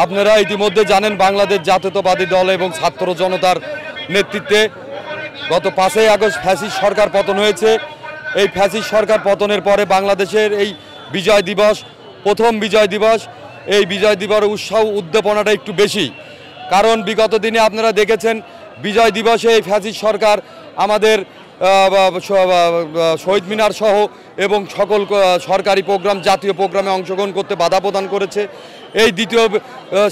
আপনারা ইতিমধ্যে জানেন বাংলাদেশ জাতীয়তাবাদী দল এবং ছাত্র জনতার নেতৃত্বে গত 5ই আগস্ট ফ্যাসিস্ট সরকার পতন হয়েছে। এই ফ্যাসিস্ট সরকার পতনের পরে বাংলাদেশের এই বিজয় দিবস, প্রথম বিজয় দিবস, এই বিজয় দিবসের উৎসাহ উদ্দীপনাটা একটু বেশি। কারণ বিগত দিনে আপনারা দেখেছেন বিজয় দিবসে এই ফ্যাসিস্ট সরকার আমাদের শহীদ মিনার সহ এবং সকল সরকারি প্রোগ্রাম, জাতীয় প্রোগ্রামে অংশগ্রহণ করতে বাধা প্রদান করেছে। এই দ্বিতীয়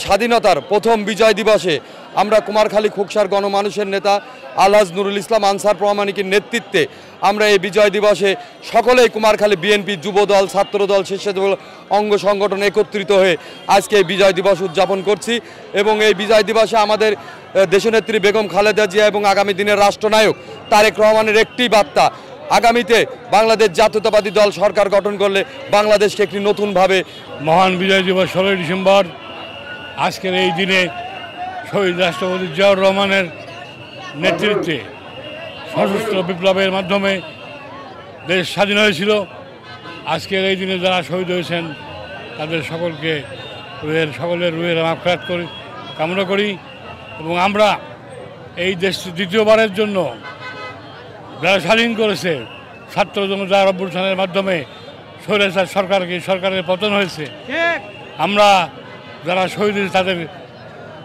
স্বাধীনতার প্রথম বিজয় দিবসে আমরা কুমারখালী খোকসার গণমানুষের নেতা আলহাজ নুরুল ইসলাম আনসার প্রামাণিকের নেতৃত্বে আমরা এই বিজয় দিবসে সকলেই কুমারখালী বিএনপি, যুবদল, ছাত্রদল, স্বেচ্ছাসেবক অঙ্গ সংগঠন একত্রিত হয়ে আজকে এই বিজয় দিবস উদযাপন করছি। এবং এই বিজয় দিবসে আমাদের দেশনেত্রী বেগম খালেদা জিয়া এবং আগামী দিনের রাষ্ট্রনায়ক তারেক রহমানের একটি বার্তা, আগামীতে বাংলাদেশ জাতীয়তাবাদী দল সরকার গঠন করলে বাংলাদেশকে একটি নতুনভাবে মহান বিজয় দিবস 16ই ডিসেম্বর। আজকের এই দিনে শহীদ রাষ্ট্রপতি জিয়াউর রহমানের নেতৃত্বে সশস্ত্র বিপ্লবের মাধ্যমে দেশ স্বাধীন হয়েছিল। আজকের এই দিনে যারা শহীদ হয়েছেন তাদের সকলের রুহের মাগফিরাত করি, কামনা করি। এবং আমরা এই দেশটি দ্বিতীয়বারের জন্য যারা স্বাধীন করেছে, ছাত্র জনতার অভ্যুত্থানের মাধ্যমে স্বৈরাচার সরকারের পতন হয়েছে, আমরা যারা শহীদ হয়েছে তাদের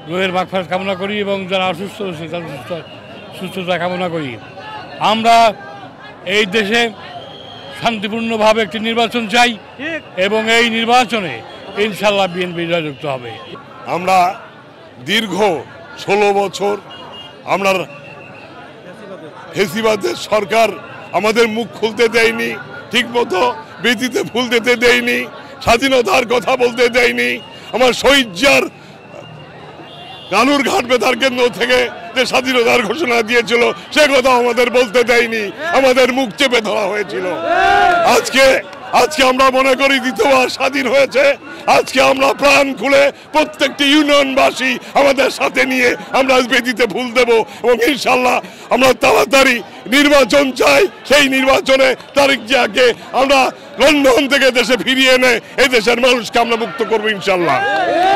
রুহের মাগফিরাত কামনা করি এবং যারা অসুস্থ হয়েছে তাদের সুস্থতা কামনা করি। আমরা এই দেশে শান্তিপূর্ণভাবে একটি নির্বাচন চাই এবং এই নির্বাচনে ইনশাল্লাহ বিএনপি জয়যুক্ত হবে। আমরা দীর্ঘ 16 বছর আমরা ফ্যাসিবাদের সরকার আমাদের মুখ খুলতে দেয়নি, ঠিকমতো বেদিতে ফুল দিতে দেয়নি, স্বাধীনতার কথা বলতে দেয়নি। আমার শহীদ জিয়ার কানুর ঘাট বেতার কেন্দ্র থেকে যে স্বাধীনতার ঘোষণা দিয়েছিল সে কথা আমাদের বলতে দেয়নি, আমাদের মুখ চেপে ধরা হয়েছিল। আজকে আমরা মনে করি দ্বিতীয়বার স্বাধীন হয়েছে। আজকে আমরা প্রাণ খুলে প্রত্যেকটি ইউনিয়নবাসী আমাদের সাথে নিয়ে আমরা বেদিতে ফুল দেব এবং ইনশাল্লাহ আমরা তাড়াতাড়ি নির্বাচন চাই। সেই নির্বাচনে তারেক জিয়াকে আমরা লন্ডন থেকে দেশে ফিরিয়ে এনে এই দেশের মানুষকে আমরা মুক্ত করবো ইনশাল্লাহ।